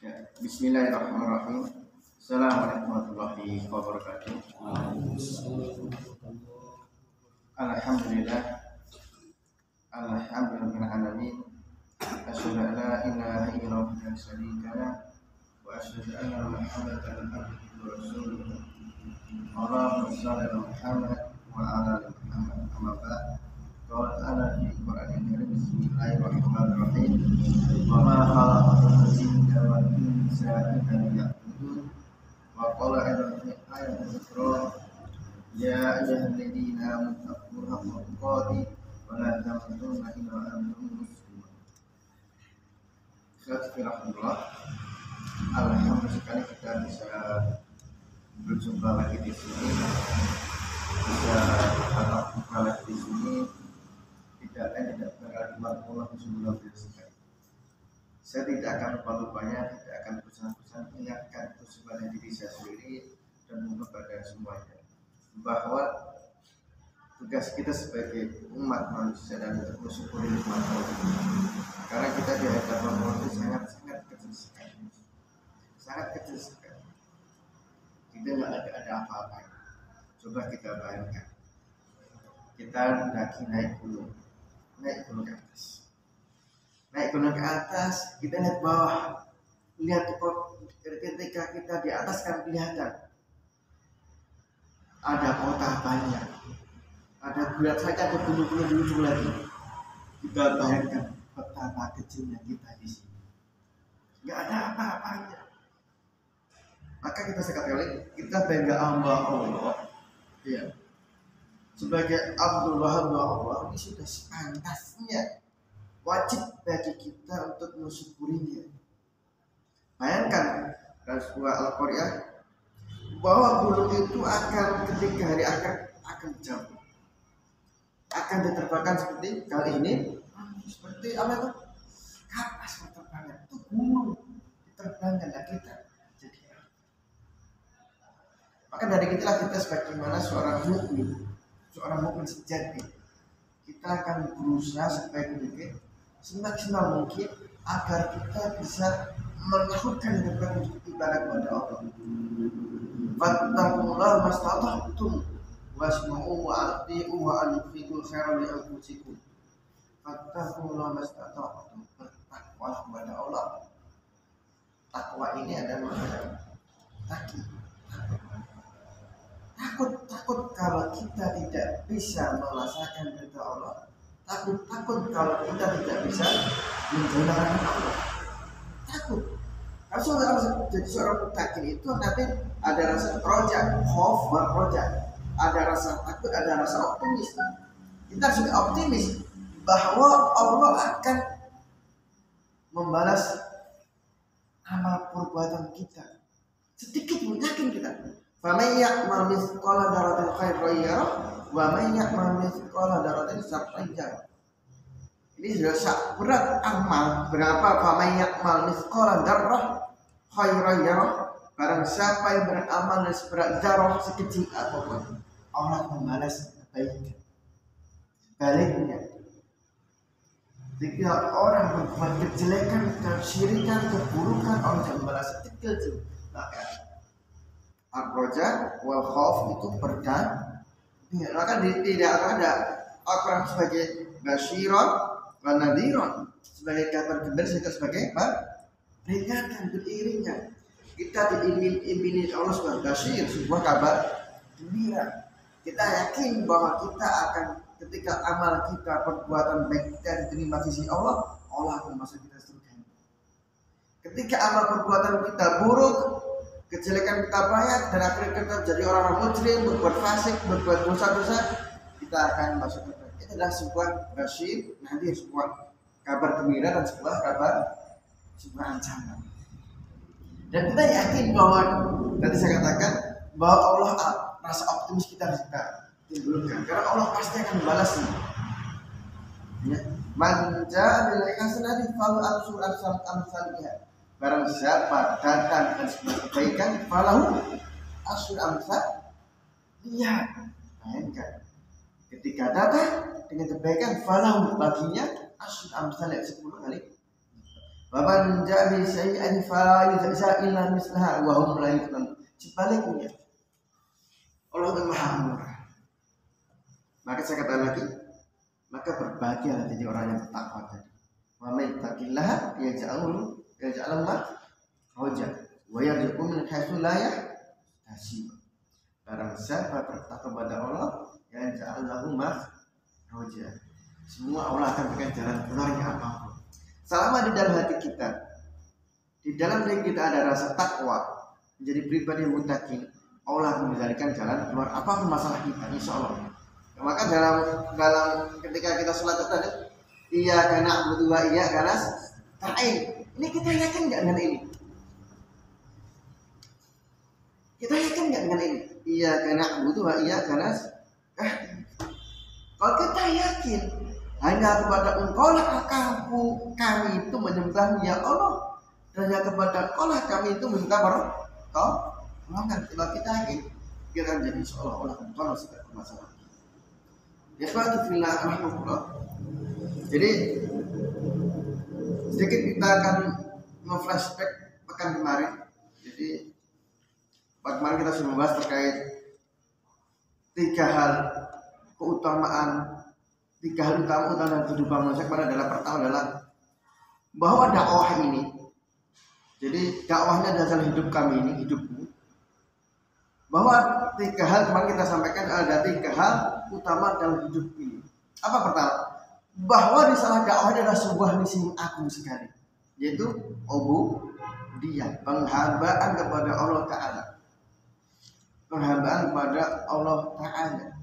Ya, Bismillahirrahmanirrahim. Assalamualaikum warahmatullahi wabarakatuh. Alhamdulillah. Alhamdulillahil alamin. Asyhadu an la ilaha illallah wa syarika lah wa asyhadu anna Muhammadan abduhu wa rasuluh. Allahumma shalli ala Muhammad wa ala ali Muhammad. Amma ba'd. Qala ta'ala fi Qur'anil Karim. Bismillahirrahmanirrahim. Wa ma khalaqatul jinna wal insa illa liya'budun. Wa qala ayatan fi ayatin ukhra ya ayyuhalladzina amanu taqullaha haqqa tuqatih wa la tamutunna illa wa antum muslimun. Alhamdulillah. Alhamdulillah sekali kita bisa berjumpa lagi di sini. Bisa bertatap muka lagi di sini. Tidak berkali Allah Subhanahu wa taala. Saya tidak akan lupa-lupanya, tidak akan bosan-bosan mengingatkan kepada diri saya sendiri dan kepada semuanya bahwa tugas kita sebagai umat manusia dan untuk bersyukur nikmat Allah. Karena kita di hadapan Allah itu sangat kecil sekali, sangat kecil sekali. Kita nggak ada apa-apa. Coba kita bayangkan, kita naik gunung ke atas. Naik gunung ke atas, kita lihat bawah. Lihat ketika kita di atas kan kelihatan ada kota banyak. Ada bulat saja, ada gunung-gunung di ujung lagi. Kita bayangkan betapa kecilnya kita di sini. Nggak ada apa-apanya. Maka kita sekali kita bangga Allah. Ya. Sebagai Abdullah Allah ini sudah sepantasnya, wajib bagi kita untuk mensyukurinya. Bayangkan dalam sebuah Al-Qur'an bahwa gunung itu akan ketika hari akhir akan jatuh, akan diterbangkan seperti kali ini, seperti apa itu? Kapas berterbangan, itu gunung diterbangkan dan kita jadi. Maka dari itulah kita sebagaimana seorang mukmin sejati, kita akan berusaha sebaik mungkin, semaksimal mungkin agar kita bisa melakukan ibadah kepada Allah. Fattaqullaha mastata'tum wasma'u wa ati'u wa anfiqu khairan li anfusikum. Fattaqullaha mastata'tum, bertakwalah kepada Allah. Takwa ini adalah takut kalau kita tidak bisa merasakan ridha Allah, takut kalau kita tidak bisa menjalankan Allah, takut. Kalau jadi seorang mutakin itu nanti ada rasa roja, khauf, roja, ada rasa takut, ada rasa optimis. Kita juga optimis bahwa Allah akan membalas amal perbuatan kita. Sedikit pun yakin kita. Faman ya'mal mithqala dzarratin khairan yarah wa man ya'mal mithqala dzarratin syarran yarah. Ini sudah berat amal berapa? Faman ya'mal mithqala dzarrah khairan yarah. Barang siapa yang beramal dan seberat zarah sekecil apapun, Allah membalas kebaikan. Sebaliknya, jika orang berbuat kejelekan, kesyirikan, keburukan, Allah akan membalas sekecil. Maka ar-roja wal khauf itu berdan. Maka tidak ada Al-Quran sebagai basyiron wa nadhiron, sebagai kabar gembira, sebagai peringatan beriringan. Kita diimbing Allah sebagai basyir, sebuah kabar gembira. Kita yakin bahwa kita akan, ketika amal kita, perbuatan baik kita diterima sisi Allah, Allah akan masuk kita surga. Ketika amal perbuatan kita buruk, kejelekan kita banyak, dan akhirnya kita jadi orang mujrim, berbuat fasik, berbuat dosa-dosa, kita akan masuk neraka. Itu adalah sebuah basyir, nanti sebuah kabar gembira dan sebuah ancaman. Dan kita yakin bahwa tadi saya katakan bahwa Allah, rasa optimis kita harus kita timbulkan, karena Allah pasti akan membalasnya. Ya, man jaa bil hasanati falahu asyru amsalihha. Barang siapa datang dengan sebuah kebaikan, falahu asyru amsalihha. Lihat, bayangkan, ketika datang dengan kebaikan, falahu baginya asyru amsalihha, 10 kali. Wa man ja'a bi sayyi'atin fala yujza illa mislaha wa hum la yuzlamun. Sebaliknya, Allah itu Maha Murah. Maka saya kata lagi, maka berbahagialah jadi orang yang bertakwa tadi. Wa may yattaqillaha yaj'al makhraja wa yarzuqhu min haitsu la yahtasib. Barang siapa bertakwa kepada Allah, yaj'al lahu makhraja. Semua Allah akan berikan jalan keluarnya apapun. Selama di dalam hati kita, di dalam diri kita ada rasa takwa, menjadi pribadi yang muttaqin, Allah akan menjadikan jalan keluar apapun masalah kita, insya Allah. Maka dalam ketika kita sholat tadi, iya karena berdua iya karena ta'in. Ini kita yakin nggak dengan ini? Kita yakin nggak dengan ini? Iya karena berdua iya karena kalau kita yakin hanya kepada Engkau lah kami itu menyembahmu ya Allah, dan hanya kepada Engkau lah kami itu minta pertolongan. Kalau kita yakin, kita akan jadi seolah-olah Engkau segala masalah. Ya suatu fillah rahmatullah. Jadi sedikit kita akan flashback pekan kemarin. Jadi kemarin kita sudah membahas terkait 3 hal keutamaan, 3 hal utama dalam kehidupan manusia. Kepada adalah pertama adalah bahwa dakwah ini, jadi dakwahnya adalah hidup kami ini, hidupmu. Bahwa 3 hal kemarin kita sampaikan ada 3 hal utama dalam hidup ini. Apa pertama? Bahwa di salah dakwah adalah sebuah misi yang agung sekali, yaitu ubudiyah, penghambaan kepada Allah Ta'ala. Penghambaan kepada Allah Ta'ala.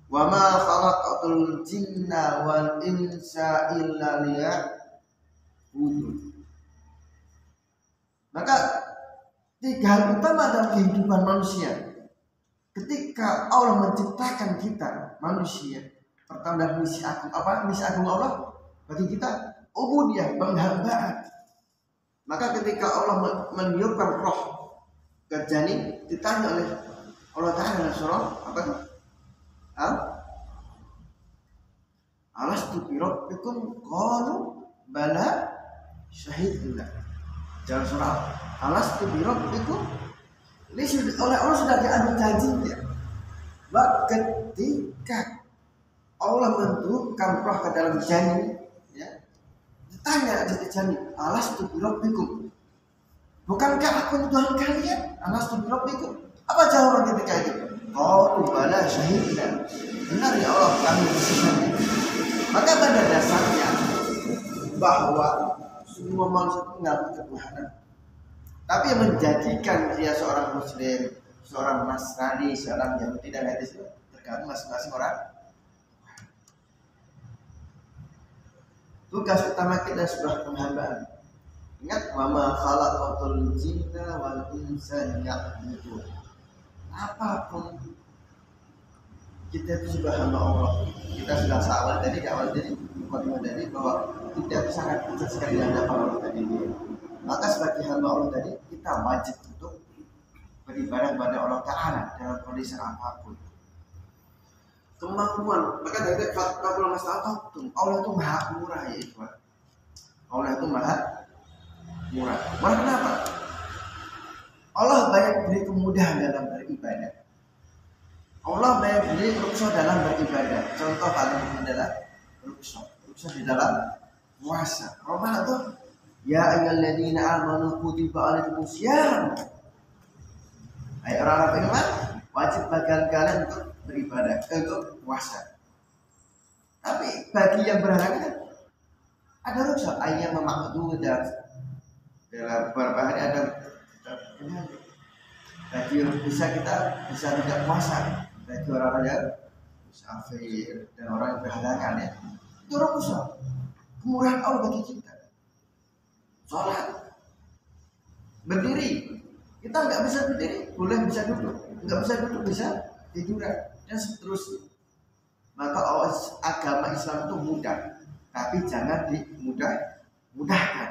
Wa ma khalaqatul jinna wal insa illa liya'budun. Maka 3 hal utama dalam kehidupan manusia. Ketika Allah menciptakan kita manusia, pertama adalah misi agung. Apa misi agung Allah bagi kita? Ubudiyah, penghambaan. Maka ketika Allah meniupkan roh ke janin, ditanya oleh Allah Ta'ala dalam surah apa itu? Alastu bi rabbikum qalu bala syahidna. Dalam surah Alastu bi rabbikum, ini oleh Allah sudah diambil janjinya. Bahwa ketika Allah menurunkan roh ke dalam janin, ya, ditanya di janin, Alastu bi rabbikum, bukankah aku Tuhan kalian? Alastu bi rabbikum. Apa jawaban ketika itu? Qalu bala syahidna. Benar ya Allah, kami bersaksi. Maka pada dasarnya bahwa semua manusia itu mengakui ketuhanan. Tapi yang menjadikan dia seorang Muslim, seorang Nasrani, seorang Yahudi dan lain sebagainya tergantung masing-masing orang. Tugas utama kita sebuah penghambaan. Ingat, mama khalaqatul jinna wal insa liya'budun. Apapun kita itu sudah hamba Allah. Kita sudah sahabat tadi, awal tadi, mukadimah tadi bahwa kita itu sangat kecil sekali di hadapan Allah tadi. Maka sebagai hamba Allah tadi, kita wajib untuk beribadah kepada Allah Ta'ala dalam kondisi apapun. Kemampuan, maka dari fakta masalah Allah itu maha murah ya ikhwan. Allah itu maha murah. Murah kenapa? Allah banyak beri kemudahan dalam beribadah. Allah banyak beri rukhsah dalam beribadah. Contoh paling adalah rukhsah di dalam puasa. Ramadan itu ya ayyuhalladzina amanu kutiba alaikumus syiyam. Hai orang-orang beriman, wajib bagi kalian untuk beribadah, untuk puasa. Tapi bagi yang berhalangan ada rukhsah, ayyam ma'dudat. Dalam beberapa hari ada bagi bisa tidak puasa, bagi orang yang musafir dan orang yang berhalangan ya, itu rukhsah. Kemurahan Allah bagi kita. Sholat, berdiri, kita nggak bisa berdiri, boleh bisa duduk, nggak bisa duduk bisa tiduran dan seterusnya. Maka agama Islam itu mudah, tapi jangan dimudahkan,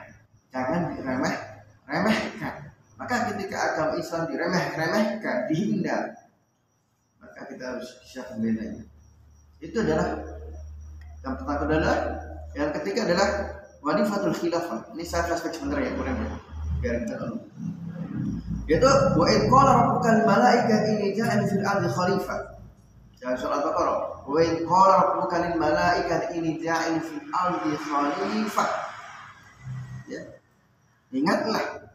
jangan diremehkan. Maka ketika agama Islam diremehkan, dihindar, maka kita harus bisa membelanya. Itu adalah yang pertama adalah, yang ketiga adalah wadifatul khilafah. Ini saya flashback sebentar ya, kurang ya. Biar kita tahu. Yaitu wa id qala rabbuka lil malaikati inni ja'ilun fil ardi khalifah. Dalam surat Al-Baqarah. Wa id qala rabbuka lil malaikati inni ja'ilun fil ardi khalifah. Ya. Ingatlah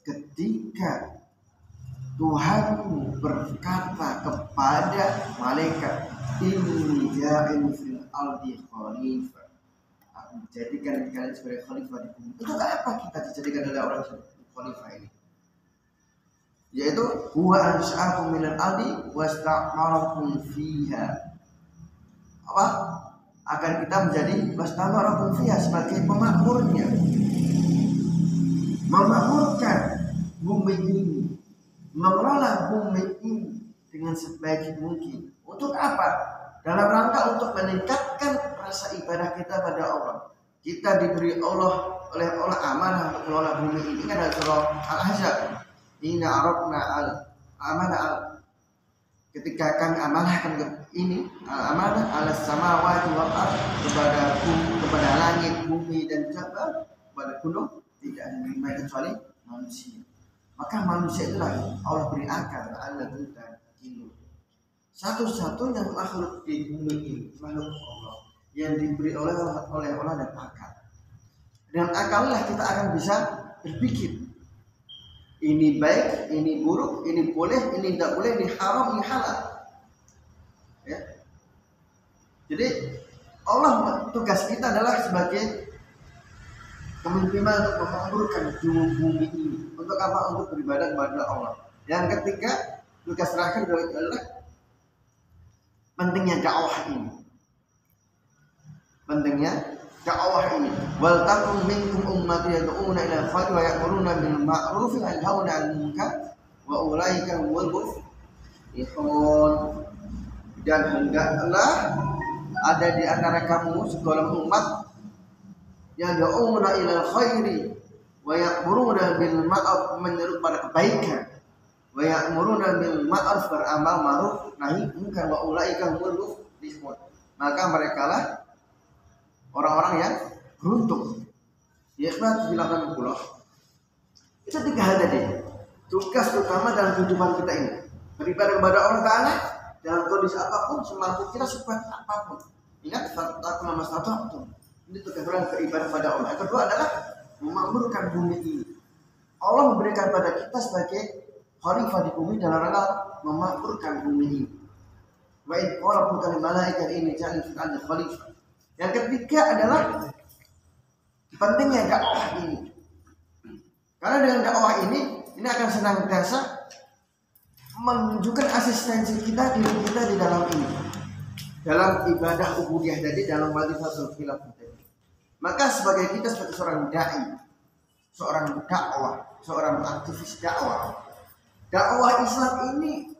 ketika Tuhanmu berkata kepada malaikat, inni ja'ilun fil ardi khalifah. Aku menjadikan kalian sebagai khalifah di bumi. Untuk apa kita dijadikan oleh orang khalifah ini? Yaitu huwa ansha'akum minal ardi wasta'marakum fiha. Apa? Agar kita menjadi wasta'marakum fiha sebagai pemakmurnya. Memakmurkan bumi ini, mengelola bumi ini dengan sebaik mungkin. Untuk apa? Dalam rangka untuk meningkatkan rasa ibadah kita pada Allah. Kita diberi oleh Allah amanah untuk mengelola bumi ini. Kan ada surah Al-Ahzab. Inna arabna al-amanah ketika kami amanahkan ini amanah ala samawati wal ardh kepada bumi, kepada langit, bumi dan jabal, kepada gunung, tidak ada yang kecuali manusia. Maka manusia itulah Allah beri akal, Allah Tuhan itu satu-satunya makhluk di bumi ini, makhluk Allah yang diberi oleh Allah dan akal. Dengan akallah kita akan bisa berpikir. Ini baik, ini buruk, ini boleh, ini tidak boleh, ini haram, ini halal. Ya. Jadi Allah tugas kita adalah sebagai pemimpin untuk memakmurkan bumi ini. Untuk apa? Untuk beribadah kepada Allah. Yang ketiga, tugas terakhir adalah pentingnya dakwah ini. Pentingnya dakwah ini. Wal takum minkum ummatun yad'una ila al-khair wa ya'muruna bil ma'ruf wa yanhauna 'anil munkar wa ulaika humul muflihun. Dan hendaklah ada di antara kamu segolongan umat yang yad'una ila al-khairi wa ya'muruna bil ma'ruf, menyeru pada kebaikan, wa ya'muruna bil ma'ruf, beramal ma'ruf nahi munkar, wa ulaika humul muflihun. Maka merekalah orang-orang yang beruntung. Ya, bilang pulau. Itu tiga hal tadi. Tugas utama dalam kehidupan kita ini beribadah kepada Allah Ta'ala dalam kondisi apapun, semampu kita, sebuat apapun. Ingat, aku nama satu. Ini tugas orang beribadah kepada Allah. Yang kedua adalah memakmurkan bumi ini. Allah memberikan pada kita sebagai khalifah di bumi dalam rangka memakmurkan bumi ini. Wa in qala rabbuka lil malaikati inni ja'ilun fil ardi khalifah. Yang ketiga adalah pentingnya dakwah ini. Karena dengan dakwah ini akan senantiasa menunjukkan asistensi kita, diri kita di dalam ini, dalam ibadah ubudiyah tadi, dalam wadifatul khilafah tadi. Maka sebagai kita sebagai seorang dai, seorang dakwah, seorang aktivis dakwah, dakwah Islam ini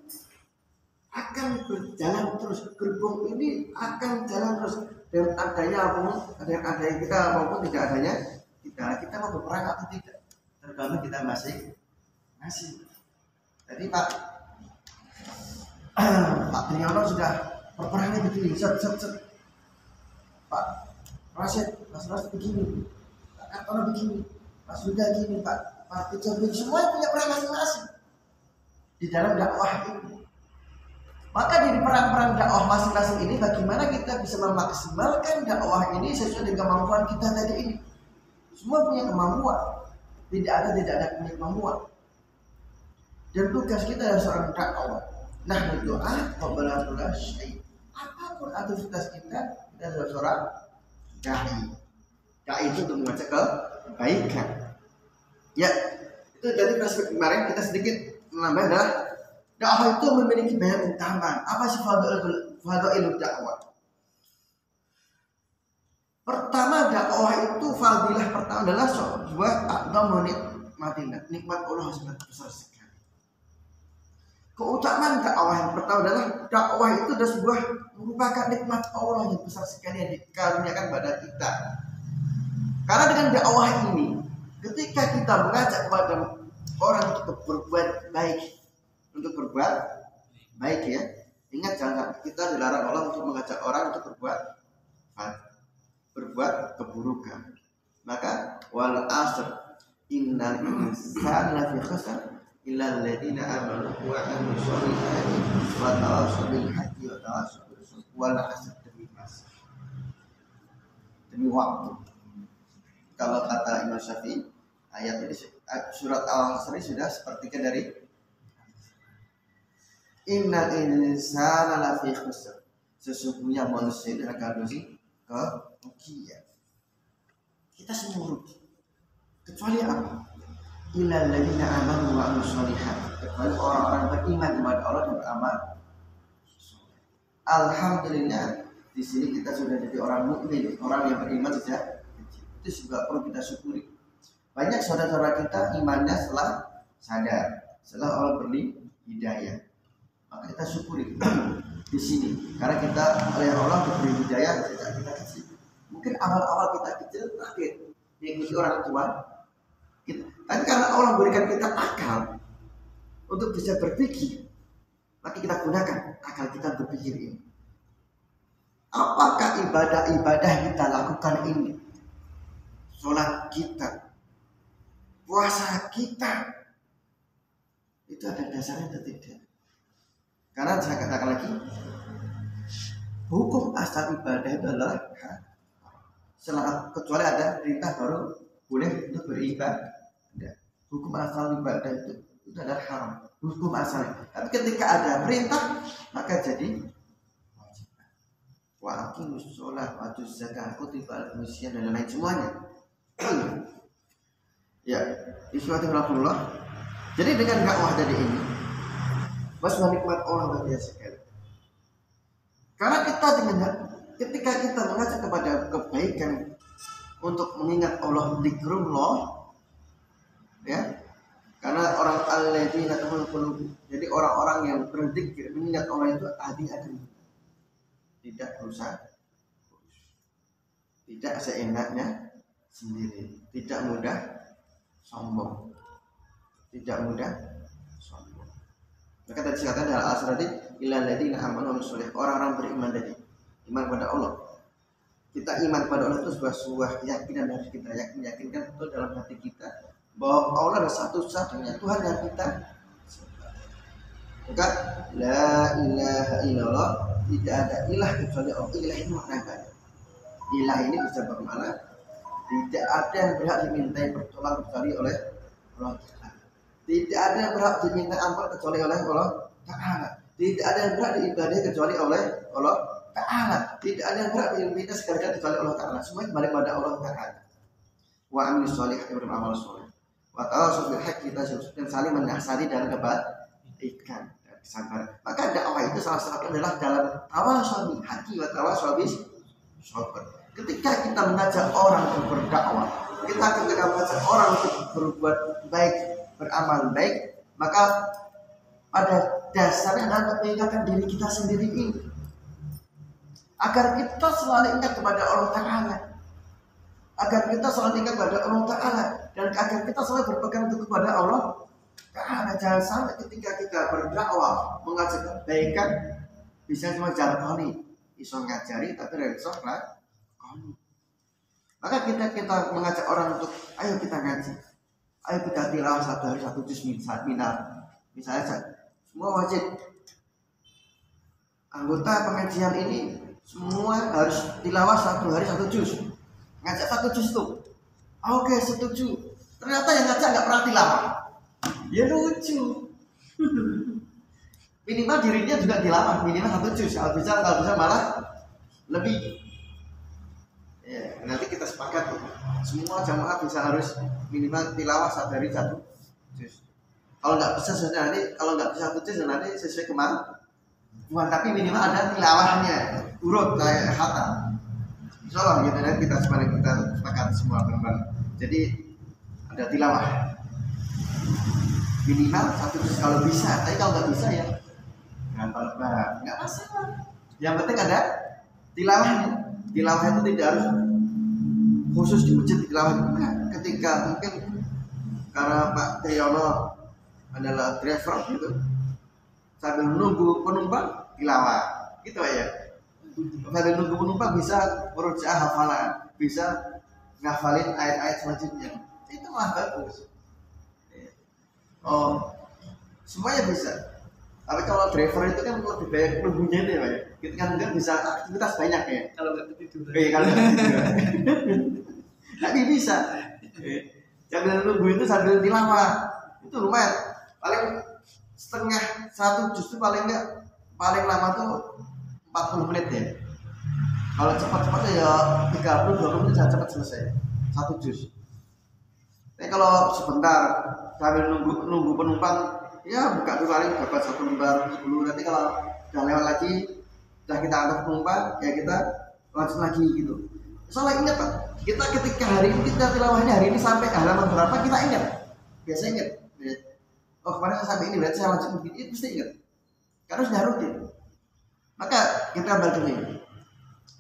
akan berjalan terus, gerbong ini akan jalan terus. Dan adanya apapun, ada yang kita maupun tidak adanya kita mau berperang atau tidak, tergantung kita masih. Jadi Pak Triyono sudah berperangnya begini, set. Pak Rasid, Mas begini, Pak Kartono begini, Mas Yuda gini, Pak Tijo begini, semuanya punya peran masing-masing di dalam dakwah ini. Maka di perang-perang dakwah masing-masing ini bagaimana kita bisa memaksimalkan dakwah ini sesuai dengan kemampuan kita tadi ini. Semua punya kemampuan. Tidak ada punya kemampuan. Dan tugas kita adalah seorang dakwah. Nah, berdoa qabla syai'. Apapun aktivitas kita adalah seorang dai. Dai itu untuk mengajak kebaikan. Ya, itu dari perspektif kemarin kita sedikit menambah adalah dakwah itu memiliki banyak keutamaan. Apa sih fadhailud dakwah? Pertama, dakwah itu fadilah pertama adalah sebuah a'dhamu nikmatillah. Nikmat Allah sangat besar sekali. Keutamaan dakwah yang pertama adalah dakwah itu adalah sebuah merupakan nikmat Allah yang besar sekali yang dikaruniakan pada kita. Karena dengan dakwah ini, ketika kita mengajak kepada orang untuk berbuat baik, ya, ingat jangan kita dilarang Allah untuk mengajak orang untuk berbuat keburukan. Maka wal asr innal insana lafi khusr illa alladziina aamanu wa 'amilus shalihati wa tawassaw bil haqqi wa tawassaw bis sabr. Wal asr, demi masa, demi waktu. Kalau kata Imam Syafi'i, ayat ini surat Al-Asr sudah sepertiga dari innal insana lafi khusr. Sesungguhnya manusia itu akan kerugian. Kita semua rugi. Kecuali apa? Illal ladzina amanu wa 'amilus shalihati. Kecuali orang-orang beriman kepada Allah dan beramal. Alhamdulillah, di sini kita sudah jadi orang mukmin, orang yang beriman sejak kecil. Itu juga perlu kita syukuri. Banyak saudara-saudara kita imannya setelah sadar, setelah Allah beri hidayah. Maka kita syukuri di sini, karena kita oleh Allah diberi hidayah sejak kita kecil. Mungkin awal-awal kita kecil kaget mengikuti orang tua kita. Tapi karena Allah berikan kita akal untuk bisa berpikir, maka kita gunakan akal kita berpikir ini. Apakah ibadah-ibadah kita lakukan ini, sholat kita, puasa kita, itu ada dasarnya atau tidak? Karena saya katakan lagi, hukum asal ibadah itu adalah kecuali ada perintah baru boleh untuk beribadah. Hukum asal ibadah itu adalah haram, hukum asalnya. Tapi ketika ada perintah, maka jadi wajib. Wa aqimus sholat wa atuz zakah kutiba alaikum syiyam dan lain semuanya. Ya, Bismillahirrahmanirrahim. Jadi dengan dakwah tadi ini, masih nikmat Allah luar biasa sekali. Karena ketika kita mengajak kepada kebaikan untuk mengingat Allah, zikrullah, ya. Karena orang alladzina qulubuhum, jadi orang-orang yang berzikir mengingat Allah itu hati akan tidak berusaha, tidak seenaknya sendiri, tidak mudah sombong, tidak mudah sombong. Maka tadi dikatakan dalam al-asr tadi, illal ladzina amanu wa sholih, orang-orang beriman tadi, iman kepada Allah. Kita iman kepada Allah itu sebuah keyakinan, harus kita yakinkan betul dalam hati kita bahwa Allah adalah satu-satunya Tuhan yang kita sembah. Maka la ilaha illallah, tidak ada ilah kecuali Allah. Ilah ini maknanya banyak. Ilah ini bisa bermakna tidak ada yang berhak dimintai pertolongan kecuali oleh Allah Ta'ala. Tidak ada yang berhak diminta ampun kecuali oleh Allah Ta'ala. Tidak ada yang berhak diibadahi kecuali oleh Allah Ta'ala. Tidak ada yang berhak diminta segala kecuali Allah Ta'ala. Semua kembali pada Allah Ta'ala. Wa amilus sholihati, beramal soleh. Wa tawassaw bil haqqi, kita dan saling menasihati dan kebaikan dan kesabaran. Maka dakwah itu salah satu adalah dalam tawassaw bil haqqi wa tawassaw bis sabr. Ketika kita mengajak orang untuk berdakwah, ketika mengajak orang untuk berbuat baik, beramal baik, maka pada dasarnya adalah mengingatkan diri kita sendiri ini, agar kita selalu ingat kepada Allah Ta'ala, agar kita selalu ingat kepada Allah Ta'ala, dan agar kita selalu berpegang teguh kepada Allah Ta'ala. Jangan sampai ketika kita berdakwah mengajak kebaikan bisa cuma jargoni, iso ngajari tapi tidak iso lakoni. Maka kita mengajak orang untuk ayo kita ngaji, ayo kita tilawah satu hari satu juz misalnya semua wajib anggota pengajian ini semua harus tilawah satu hari satu juz, ngajak satu juz tuh. Oke, setuju. Ternyata yang ngajak nggak pernah tilawah, ya lucu. Minimal dirinya juga tilawah minimal satu juz, kalau bisa malah lebih. Ya, nanti kita sepakat semua jamaah bisa harus minimal tilawah satu hari satu juz. Kalau nggak bisa satu juz nanti sesuai kemampuan, tapi minimal ada tilawahnya, urut kayak khatam. Insyaallah gitu, dan kita sepakat semua benar. Jadi ada tilawah minimal satu juz kalau bisa, tapi kalau nggak bisa ya nggak masalah. Yang penting ada tilawahnya. Tilawah itu tidak harus khusus di masjid tilawah, bukan. Ketika mungkin karena Pak Teyono adalah driver gitu, sambil menunggu penumpang tilawah gitu ya. Sambil menunggu penumpang bisa merujaah hafalan, bisa ngafalin ayat-ayat selanjutnya, itu malah bagus. Oh, semuanya bisa. Tapi kalau driver itu kan lebih banyak nunggunya itu ya, Pak. Kita kan bisa aktivitas banyak ya. Kalau nggak ketiduran. Kalau nggak ketiduran. Tapi bisa. Sambil nunggu itu sambil tilawah, itu lumayan. Paling setengah 1 juz itu paling lama tuh 40 menit ya. Kalau cepat-cepat ya 30-20 menit sudah cepat selesai 1 juz. Tapi kalau sebentar sambil nunggu penumpang, ya buka tuh paling dapat 1 lembar dulu. Nanti kalau udah lewat lagi, udah kita antar penumpang, ya kita lanjut lagi gitu. Soalnya ingat Pak, kita ketika hari ini kita tilawahnya hari ini sampai halaman berapa kita ingat. Biasa ingat. Oh kemarin saya sampai ini, berarti saya lanjut begini, itu pasti ingat. Karena sudah rutin. Maka kita balik ini.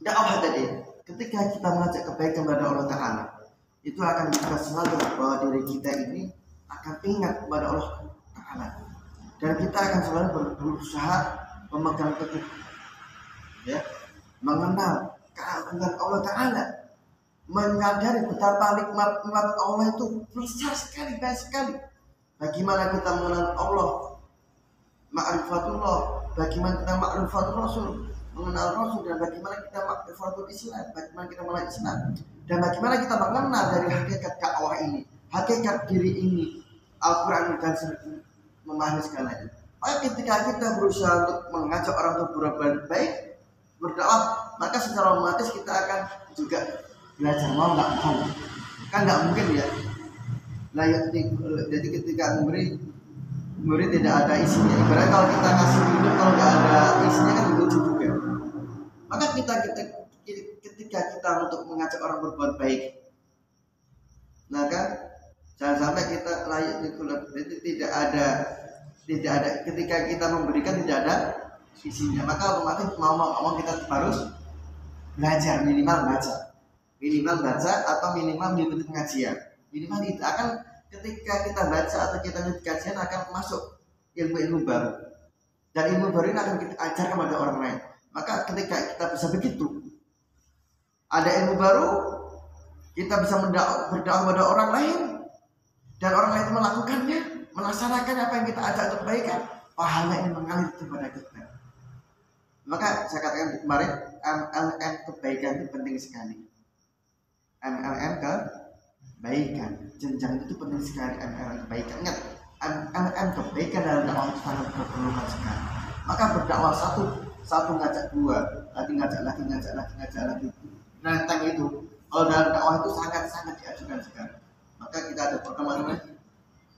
Dakwah tadi, ketika kita mengajak kebaikan kepada Allah Ta'ala, itu akan kita selalu bahwa diri kita ini akan ingat kepada Allah Ta'ala, dan kita akan selalu berusaha memegang teguh, ya, mengenal keagungan Allah Ta'ala, menyadari betapa nikmat Allah itu besar sekali, banyak sekali. Bagaimana kita mengenal Allah, ma'rifatullah, bagaimana kita ma'rifatul Rasul, mengenal Rasul, dan bagaimana kita ma'rifatul Islam, bagaimana kita mengenal Islam, dan bagaimana kita mengenal dari hakikat dakwah ini, hakikat diri ini, Al-Quran dan memahami segalanya. Maka ketika kita berusaha untuk mengajak orang untuk berbuat baik, berdakwah, maka secara otomatis kita akan juga belajar mau nggak mau. Kan nggak mungkin ya. Nah, jadi ketika murid tidak ada isinya. Ibaratnya kalau kita ngasih minum kalau nggak ada isinya kan lucu juga. Maka ketika kita untuk mengajak orang berbuat baik, maka jangan sampai kita layak itu. Jadi tidak ada ketika kita memberikan tidak ada isinya, maka otomatis mau kita harus belajar, minimal baca atau minimal mengikuti pengajian. Minimal itu akan ketika kita baca atau kita mengikuti kajian akan masuk ilmu-ilmu baru, dan ilmu baru ini akan kita ajarkan kepada orang lain. Maka ketika kita bisa begitu, ada ilmu baru, kita bisa berdakwah kepada orang lain, dan orang lain itu melakukannya, melaksanakan apa yang kita ajak untuk kebaikan, pahala ini mengalir kepada kita. Maka saya katakan kemarin, MLM kebaikan itu penting sekali. MLM kebaikan, jenjang itu penting sekali. MLM kebaikan, ingat, MLM kebaikan dalam dakwah itu sangat diperlukan sekali. Maka berdakwah satu ngajak dua, lagi ngajak lagi. Renteng itu, kalau dalam dakwah itu sangat diajukan sekali. Maka kita ada pertemuan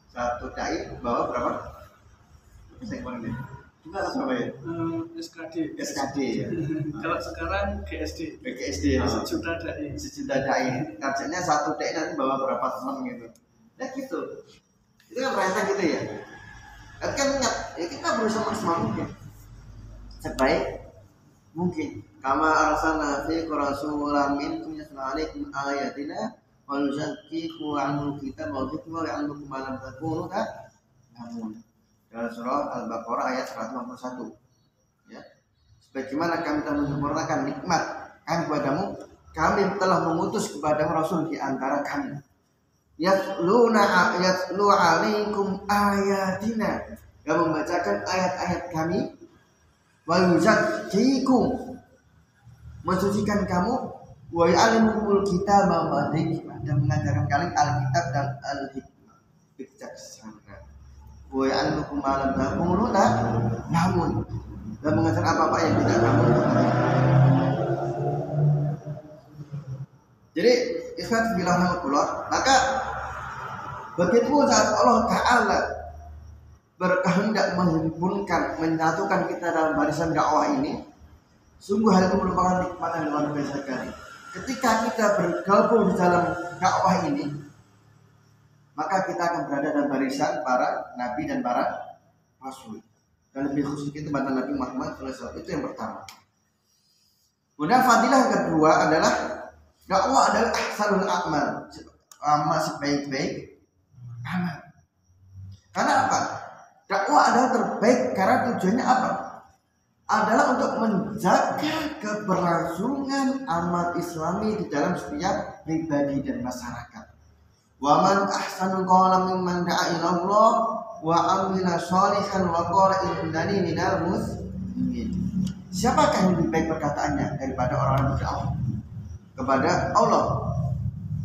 satu dai bawa berapa? Saya kemarin ini. Kita berapa ya? SKD ya. Kalau sekarang GSD ya. sejuta dai. Targetnya satu dai nanti bawa berapa teman gitu. Ya gitu. Itu kan renteng gitu ya. Kan ingat, ya kita berusaha maksimal mungkin, sebaik mungkin. Kama arsalna fi rasulan minkum yatlu alaikum ayatina wa yuzakkikum wa anhu kitab wa hikmah wa anhukum ma lam takunu ta'lamun. Dalam surah Al-Baqarah ayat 151. Ya. Sebagaimana kami telah menyempurnakan nikmat kami kepadamu, kami telah mengutus kepadamu rasul di antara kami. Yatlu alaikum ayatina, yang membacakan ayat-ayat kami, wa yuzakkikum, mensucikan kamu, wa ya'allimukumul kitaba wal hikmah, dan mengajarkan kalian Alkitab dan Al-Hikmah, bijaksana. Wa ya'allimukum ma lam takunu ta'lamun, dan mengajarkan apa-apa yang tidak kamu ketahui. Jadi ikhwan fillah, maka begitu saat Allah Ta'ala berkehendak menghimpunkan, menyatukan kita dalam barisan dakwah ini, sungguh hal itu merupakan nikmat yang luar biasa sekali. Ketika kita bergabung di dalam dakwah ini, maka kita akan berada dalam barisan para nabi dan para rasul, dan lebih khusus itu bantah Nabi Muhammad SAW. Itu yang pertama. Kemudian fadilah yang kedua adalah dakwah adalah ahsanul a'mal, amal sebaik-baik amal. Karena apa? Dakwah adalah terbaik karena tujuannya apa? adalah untuk menjaga keberlangsungan amal Islami di dalam setiap pribadi dan masyarakat. Wa man ahsanu qawlan mimman da'a ila Allah wa amila sholihan wa qala innani minal muslimin. Siapakah yang lebih baik perkataannya daripada orang yang berdakwah kepada Allah,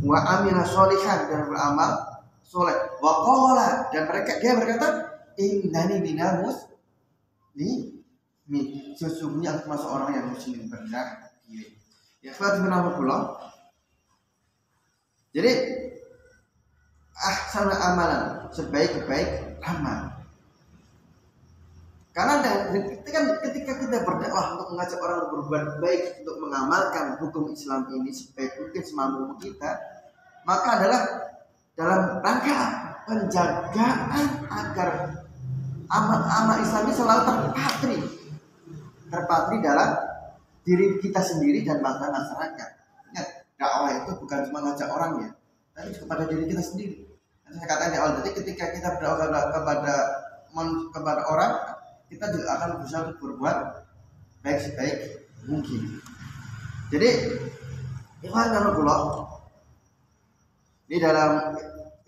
wa amila sholihan, dan beramal soleh, wa qala, dan dia berkata innani minal muslimin, sesungguhnya aku termasuk orang yang muslim benar. Ya, subhanallah. Jadi ahsana amalan, sebaik-baik amal. Karena ketika kita berdakwah untuk mengajak orang berbuat baik, untuk mengamalkan hukum Islam ini sebaik mungkin semampu kita, maka adalah dalam rangka penjagaan agar amal-amal Islam ini selalu terpatri dalam diri kita sendiri dan bangsa masyarakat. Ingat, dakwah itu bukan cuma ngajak orangnya, tapi juga pada diri kita sendiri. Saya katakan di awal, jadi ketika kita berdakwah kepada orang, kita juga akan berusaha untuk berbuat baik sebaik mungkin. Jadi, Ikhwan Kanullah, ini dalam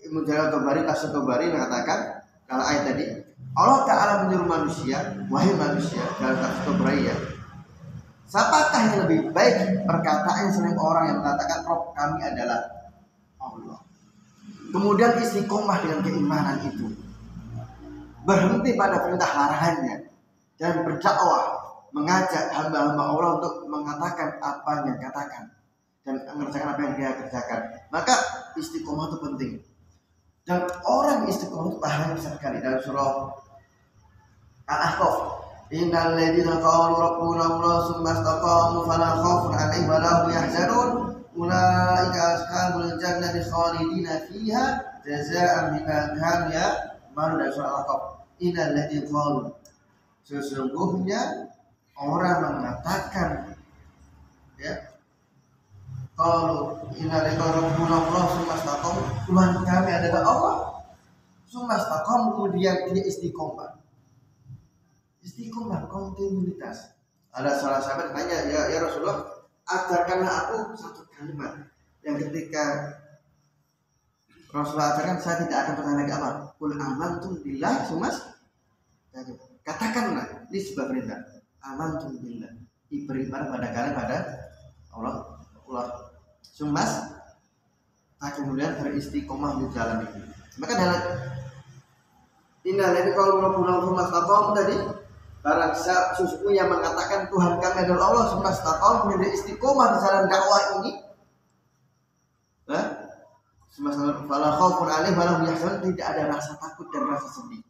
Mujallah Tobari, Tafsir Tobari mengatakan kalau ayat tadi, Allah Ta'ala menyuruh manusia, wahai manusia, dalam Tafsir Tobari ya, siapakah yang lebih baik perkataan selain orang yang mengatakan Rob kami adalah Allah, kemudian istiqomah dengan keimanan itu, berhenti pada perintah larangannya, dan berdakwah mengajak hamba-hamba Allah untuk mengatakan apa yang dia katakan dan mengerjakan apa yang dia kerjakan. Maka istiqomah itu penting, dan orang istiqomah itu pahalanya besar sekali. Dalam surah Al-Ahqaf, innal ladzina qalu rabbuna Allah tsumma istaqamu fala khaufun 'alaihim wa la hum yahzanun ulaika ashabul jannati khalidina fiha jazaa'an bima kanu ya'malun. Dari surah Al-Ahqaf, innal ladzina qalu, sesungguhnya orang mengatakan ya, kalau innal ladzina rabbuna Allah tsumma istaqamu, Tuhan kami adalah Allah, tsumma istaqamu, kemudian dia istiqomah kontinuitas. Ada salah sahabat tanya, ya Rasulullah, ajarkanlah aku satu kalimat yang ketika Rasulullah ajarkan saya tidak akan pernah lagi apa, qul amantu billahi sumas, katakanlah, ini sebuah perintah, amantu billah, beriman pada kalian pada Allah sumas, kemudian beristiqomah di jalan itu. Maka dalam innal ladzina qalu rabbuna Allah tsumma tadi, barang sesungguhnya yang mengatakan Tuhan kami adalah Allah tsumma kemudian istiqomah di jalan dakwah ini, semasa fala khaufun 'alaihim wa la hum yahzanun, tidak ada rasa takut dan rasa sedih.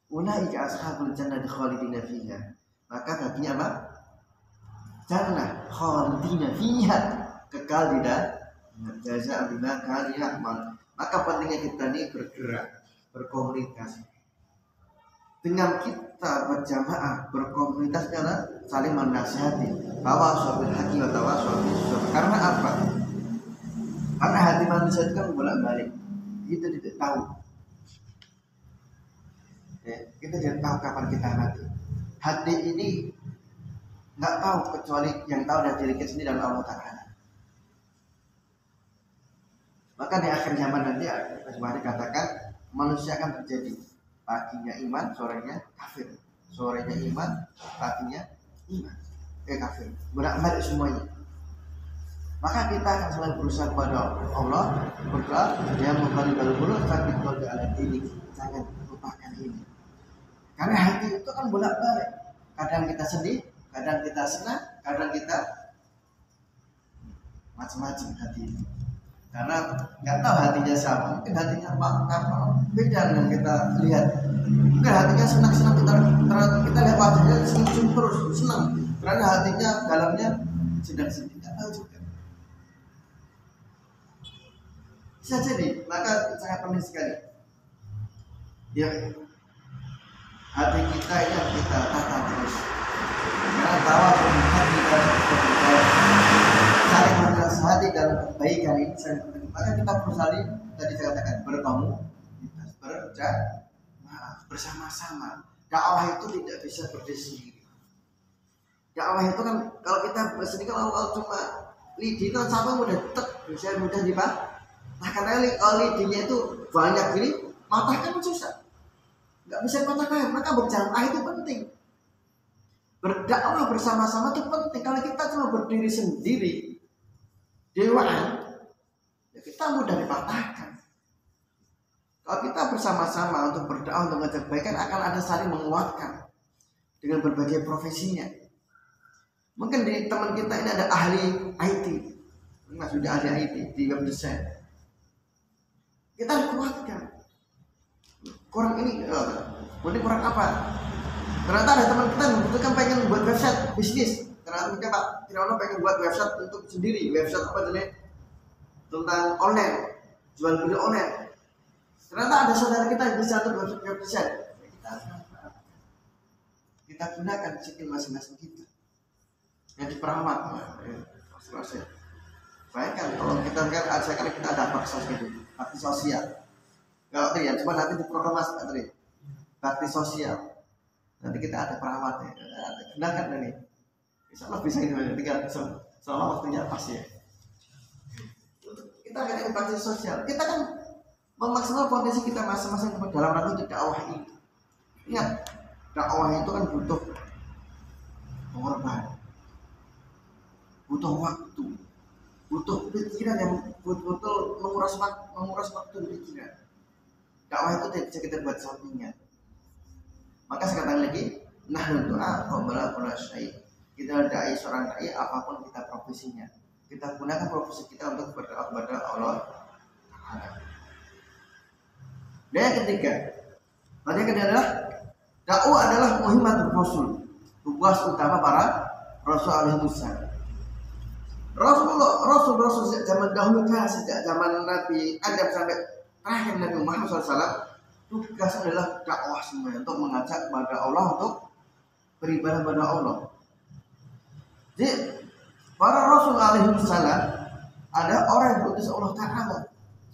Ulaika ashabul jannati khalidina fiha, maka artinya apa? Jannah khalidina fiha, kekal di dalam, jaza bima kanu ya'mal. Maka pentingnya kita ini bergerak, berkomunikasi. Dengan kita berjamaah, berkomunitas adalah saling menasihati, tawasau bil haqqi wa tawasau bis sabr. Karena apa? Karena hati manusia itu kan bolak-balik, kita tidak tahu. Kita tidak tahu kapan kita mati. Hati ini nggak tahu, kecuali yang tahu dari diri kita sendiri dan Allah Ta'ala. Maka di akhir zaman nanti Rasulullah katakan manusia akan terjadi paginya iman, sorenya kafir, sorenya iman, paginya iman, kafir, berak-berak semuanya. Maka kita akan selalu berusaha kepada Allah, berdoa, dia menghalibal qulub sabit qalbi ala dinik, jangan lupakan ini. Karena hati itu kan bolak-balik, kadang kita sedih, kadang kita senang, kadang kita macam-macam hati itu. Karena nggak tahu hatinya siapa, mungkin hatinya apa beda dengan kita lihat. Mungkin hatinya senang-senang, kita lihat wajahnya senyum terus, senang. Karena hatinya dalamnya sedang-sedih, nggak tahu juga. Bisa jadi, maka sangat penting sekali. Ya, hati kita ini harus kita tata terus. Karena tawa hati dalam kebaikan, saling menasihati dalam kebaikan ini sangat penting. Maka kita perlu saling, tadi saya katakan, berkomunikasi, bersama-sama dakwah itu tidak bisa berdiri sendiri. Dakwah itu kan kalau kita sendiri kalau cuma lidi itu sama mudah bisa mudah dipahami. Nah karena kalau lidinya itu banyak gini, matahkan susah, nggak bisa patahkan. Maka berjamaah itu penting. Berdakwah bersama-sama itu penting. Kalau kita cuma berdiri sendiri, dewaan, ya kita mudah dipatahkan. Kalau kita bersama-sama untuk berdakwah untuk mengajak kebaikan akan ada saling menguatkan dengan berbagai profesinya. Mungkin di teman kita ini ada ahli IT, sudah ahli IT di web design. Kita kuatkan. Kurang ini, kurang apa? Ternyata ada teman kita membutuhkan pengen buat website bisnis. Ternyata mungkin Pak Tirawono pengen buat website untuk sendiri, website apa jenis tentang online, jual beli online. Ternyata ada saudara kita yang bisa untuk website. Kita gunakan skill masing-masing kita. Yang diperawat, masing-masing. Baik kan kalau kita lihat, saya kita ada bakti sosial. Kalau ya cuma nanti di program mas bakti sosial. Nanti kita ada perawat ya, gunakan ini. Insya Allah bisa ini, tinggal selama waktunya pas ya. Kita akan bakti sosial. Kita kan memaksimalkan potensi kita masing-masing dalam rangka untuk dakwah ini. Ingat, dakwah itu kan butuh pengorbanan, butuh waktu, butuh pikiran yang betul-betul menguras waktu dan pikiran. Dakwah itu tidak bisa kita buat sampingan. Maka sekarang lagi, nah doa qabla kulli syai. Kita dai seorang dai apapun kita profesinya. Kita gunakan profesi kita untuk berdoa kepada Allah Taala. Dan yang ketiga adalah dakwah adalah muhimmatul rasul, tugas utama para rasul alaihi wasallam. Rasul sejak zaman dahulu sejak zaman Nabi Adam sampai terakhir Nabi Muhammad SAW, tugas adalah dakwah semuanya untuk mengajak kepada Allah, untuk beribadah kepada Allah. Jadi para rasul alaihi wasallam ada orang yang diutus Allah Taala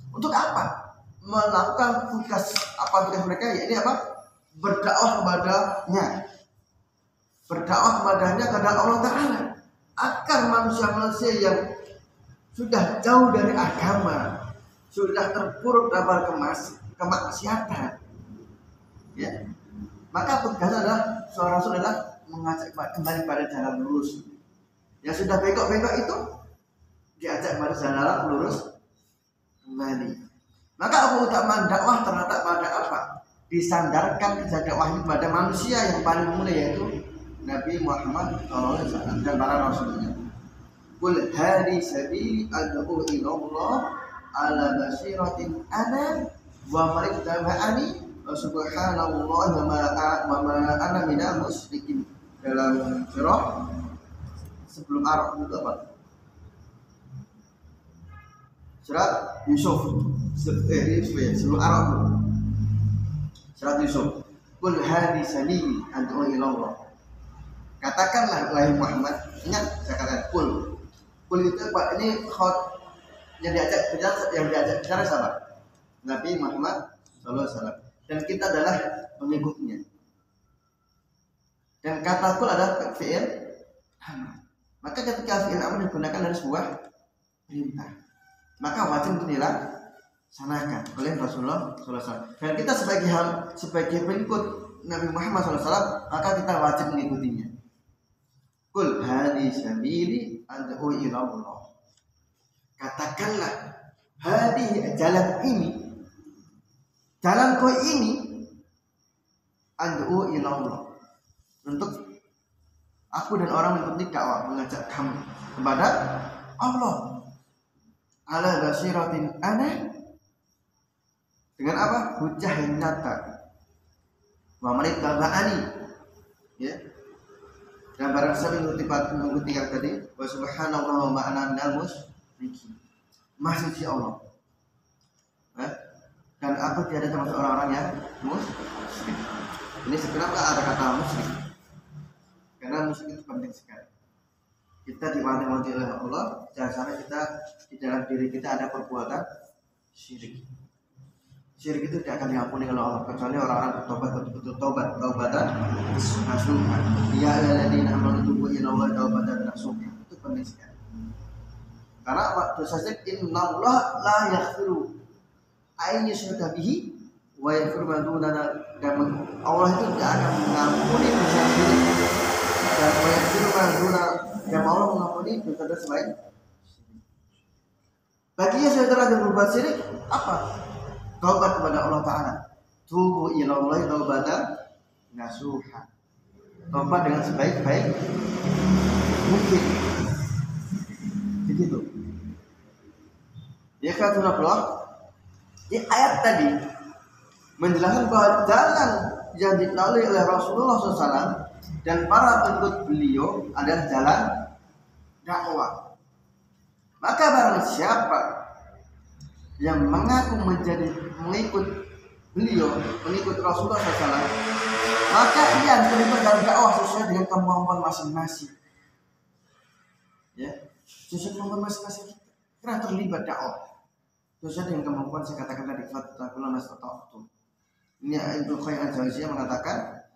untuk apa? Melakukan tugas mereka ya ini apa? Berdakwah kepadanya kepada Allah Taala, agar manusia-manusia yang sudah jauh dari agama, sudah terpuruk dalam kemaksiatan, ya, maka tugas adalah seorang rasul adalah mengajak kembali pada jalan lurus. Yang sudah bengkok-bengkok itu diajak pada jalan lurus kembali. Maka apa utama dakwah terletak pada apa? Disandarkan dakwah ini pada manusia yang paling mulia, yaitu Nabi Muhammad SAW dan para rasulnya. Qul hadhi sabili ad'u ila Allah ala basiratin ana wa man ittaba'ani wa subhanallahi wa ma ana minal musyrikin. Dalam surah sebelum Araf itu apa? Surat Yusuf. Sebelum Araf. Surat Yusuf. Qul hadhi sabili ad'u ila Allah. Katakanlah wahai Muhammad, ingat saya katakan kul itu Pak, ini khot yang diajak bicara siapa? Nabi Muhammad SAW, dan kita adalah pengikutnya. Dan kata kul adalah fi'il amr. Maka ketika fi'il amr digunakan dari sebuah perintah, maka wajib untuk dilaksanakan oleh Rasulullah SAW. Dan kita sebagai pengikut Nabi Muhammad SAW, maka kita wajib mengikutinya. Qul hadhi sabili ad'u ila Allah. Katakanlah, hadhi jalanku ini ad'u ila Allah, untuk aku dan orang mengikuti dakwah, mengajak kamu kepada Allah. Ala basiratin ana, dengan apa? Hujjah yang nyata. Wa man ittaba'ani, ya. Dan barang siapa mengikuti yang tadi, wa subhanallahi wa ma ana minal musyrikin. Maha suci Allah. Dan aku tiada termasuk orang-orang yang musyrik. Ini kenapa ada kata musyrik? Karena musyrik itu penting sekali. Kita diwanti-wanti oleh Allah, jangan sampai kita di dalam diri kita ada perbuatan syirik. Syirik itu tidak akan diampuni oleh Allah kecuali orang-orang bertobat betul-betul taubatan nasuha. Ya ayyuhalladzina amanu tubu ilallahi taubatan nasuha. Itu penting sekali. Karena dosa syirik innallaha la yaghfiru ay yushraka bihi wa yaghfiru ma duna Allah itu tidak akan mengampuni dosa syirik dan wa yaghfiru ma duna dan Allah mengampuni dosa-dosa lain. Bagi yang sudah terlanjur berbuat syirik apa? Taubat kepada Allah Ta'ala. Tubu ilallahi taubatan nasuha. Taubat dengan sebaik-baik mungkin. Begitu. Ya kata di ayat tadi menjelaskan bahwa jalan yang dilalui oleh Rasulullah SAW dan para pengikut beliau adalah jalan dakwah. Maka barang siapa yang mengaku menjadi mengikut beliau, mengikut Rasulullah SAW, maka ia terlibat dalam dakwah sesuai dengan kemampuan masing-masing. Ya, sesuai kemampuan masing-masing kita terlibat dakwah sesuai dengan kemampuan. Saya katakan tadi fattaqullaha mastata'tum. Ini Ibnu Qayyim al-Jauziyah mengatakan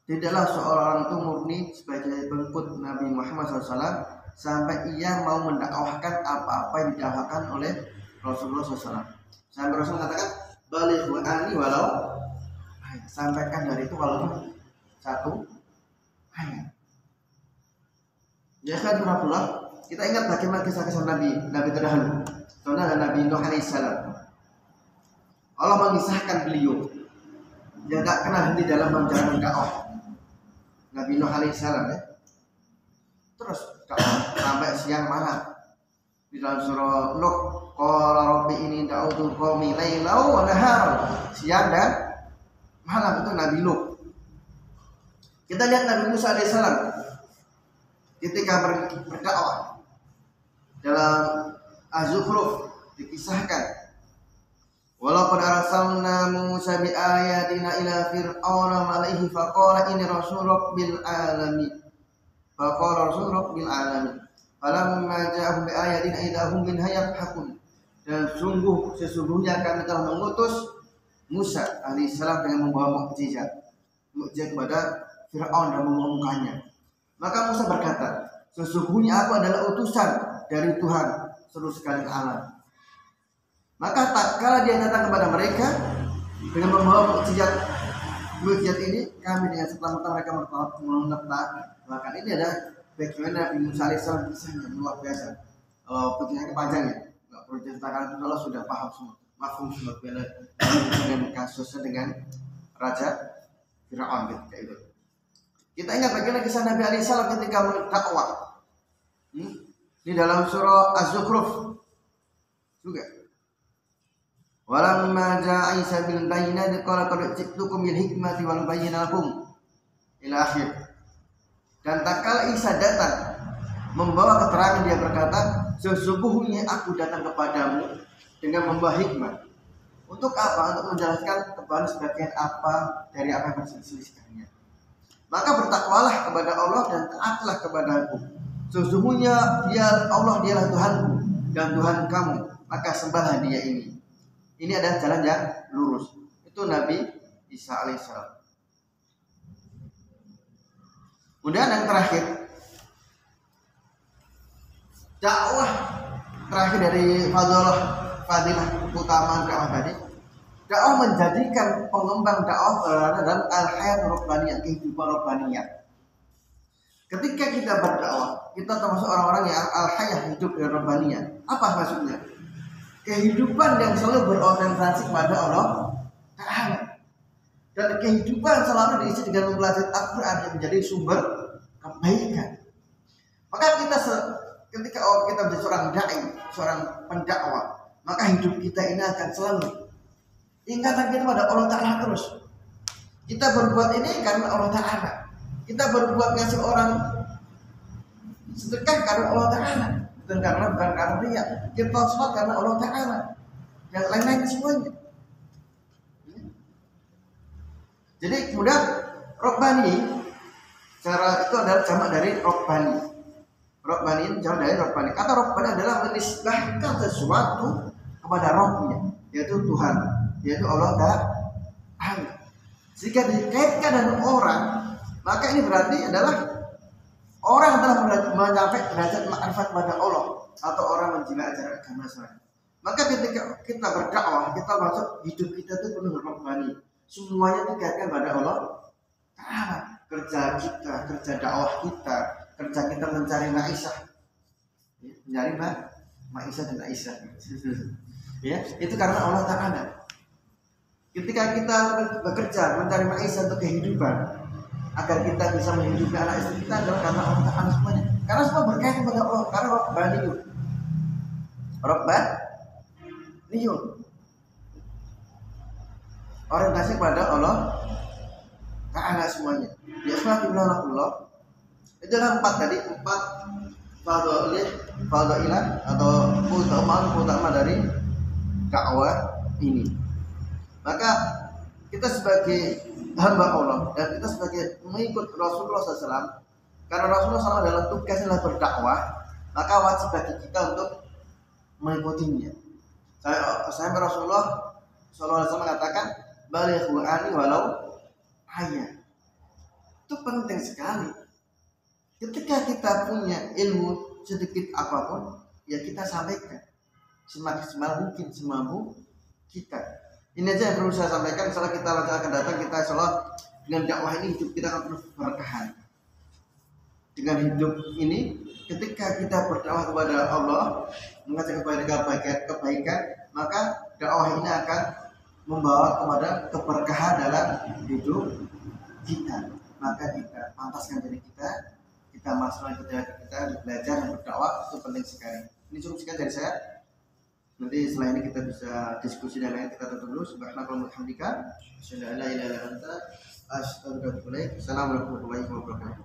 tidaklah seorang itu murni sebagai pengikut Nabi Muhammad SAW sampai ia mau mendakwahkan apa-apa yang didakwahkan oleh Rasulullah SAW. Sampai Rasul mengatakan balighu anni walau sampaikan dari itu walaupun satu ayat. Ya kan Rasulullah, kita ingat bagaimana kisah-kisah Nabi terdahulu. Contohnya Nabi Nuh alaihissalam. Allah mengisahkan beliau yang tak kenal henti dalam menjalankan dakwah. Nabi Nuh alaihissalam ya. Terus sampai siang malam di dalam surah Nuh, qala rabbi inni da'utu qaumi lailan wa nahar. Siang dan malam itu Nabi Nuh. Kita lihat Nabi Musa alaihissalam ketika berdakwah dalam Az-Zukhruf dikisahkan walaqad arsalna Musa bi ayatina ila fir'auna malaihi faqala inni rasul rabbil alamin. Faqala rasul rabbil alamin. Falamma ja'ahum bi ayatina idahum minha yadhakun. Dan sesungguhnya kami telah mengutus Musa alaihissalam dengan membawa mukjizat kepada Fir'aun dan mengumumkannya. Maka Musa berkata, sesungguhnya aku adalah utusan dari Tuhan seluruh sekalian alam. Maka tak kala dia datang kepada mereka dengan membawa mukjizat ini, kami dengan serta-merta mereka mengetahui. Bahkan ini adalah bagaimana Nabi Musa alaihissalam kisahnya luar biasa. Penjelasannya panjang ya, nggak perlu ceritakan, itu Allah sudah paham semua, mafhum semua dengan kasusnya dengan Raja Fir'aun ketika itu. Kita ingat bagaimana kisah Nabi alaihissalam ketika berdakwah. Di dalam surah Az-Zukhruf juga. Walamma ja'a Isa bil bayyinati qala qad ji'tukum bil hikmati wal bayyinakum ila akhir. Dan tak kala Isa datang membawa keterangan, dia berkata, sesungguhnya aku datang kepadamu dengan membawa hikmah. Untuk apa? Untuk menjelaskan kepada sebagian apa dari apa yang berselisihnya. Maka bertakwalah kepada Allah dan taatlah kepadaku. Sesungguhnya dia Allah, dialah Tuhanku dan Tuhan kamu, maka sembahlah dia ini. Ini adalah jalan yang lurus. Itu Nabi Isa alaihissalam. Kemudian yang terakhir, dakwah terakhir dari fadilah keutamaan dakwah tadi. Dakwah menjadikan pengembang dakwah berada dalam al-hayat robbaniyah, kehidupan robbaniyah. Ketika kita berdakwah, kita termasuk orang-orang yang al-hayah, hidup dengan robbaniyah. Apa maksudnya? Kehidupan yang selalu berorientasi kepada Allah Ta'ala. Dan kehidupan selalu diisi dengan mempelajari Al-Quran yang menjadi sumber kebaikan. Maka kita ketika kita menjadi seorang da'i, seorang pendakwah, maka hidup kita ini akan selalu ingatan kita pada Allah Ta'ala terus. Kita berbuat ini karena Allah Ta'ala. Kita berbuat ngasih orang sedekah karena Allah Ta'ala, bukan karena dia. Kita sholat karena Allah Ta'ala. Yang lain-lain semuanya. Jadi kemudian Robbani, cara itu adalah jamak dari Robbani. Robbani jamak dari Robbani. Kata Robbani adalah menisbahkan sesuatu kepada Rabbnya, yaitu Tuhan. yaitu Allah Ta'ala. Jika dikaitkan dengan orang, maka ini berarti adalah orang telah mencapai derajat ma'rifat pada Allah atau orang menjiwa ajaran agama Islam. Maka ketika kita berdakwah, kita masuk hidup kita itu penuh Rabbani. Semuanya dikaitkan pada Allah Ta'ala. Kerja kita, kerja dakwah kita, kerja kita mencari Ma'isyah, mencari Ma'isyah dan Aisyah. Ya, itu karena Allah Ta'ala. Ketika kita bekerja mencari Ma'isyah untuk kehidupan, agar kita bisa menghidupi anak istri kita adalah karena Allah Ta'ala semuanya. Karena semua berkaitan pada Allah. Karena Rabbaniyun, orientasi pada Allah Ta'ala semuanya. Ya subhanallah. Itu adalah 4 tadi, 4 fadailah atau utama dari dakwah ini. Maka kita sebagai hamba Allah dan kita sebagai mengikut Rasulullah SAW, karena Rasulullah SAW adalah tugasnya adalah berdakwah, maka wajib bagi kita untuk mengikutinya. Saya Rasulullah SAW mengatakan, balighu anni walau ayat. Itu penting sekali. Ketika kita punya ilmu sedikit apapun, ya kita sampaikan semaksimal mungkin, semampu kita. Ini aja yang perlu saya sampaikan. Setelah kita akan datang, kita insyaallah dengan dakwah ini hidup kita akan penuh keberkahan. Dengan hidup ini, ketika kita berdakwah kepada Allah, mengajak kepada kebaikan, maka dakwah ini akan membawa kepada keberkahan dalam hidup kita. Maka kita pantaskan diri kita masukkan ketika kita belajar dan berdakwah, itu penting sekali. Ini cukup sekian dari saya. Nanti setelah ini kita bisa diskusi dan lain, kita tutup dulu. Subhanakallahumma wa bihamdika, asyhadu an la ilaha illa anta, astaghfiruka wa atubu ilaik. Assalamualaikum warahmatullahi wabarakatuh.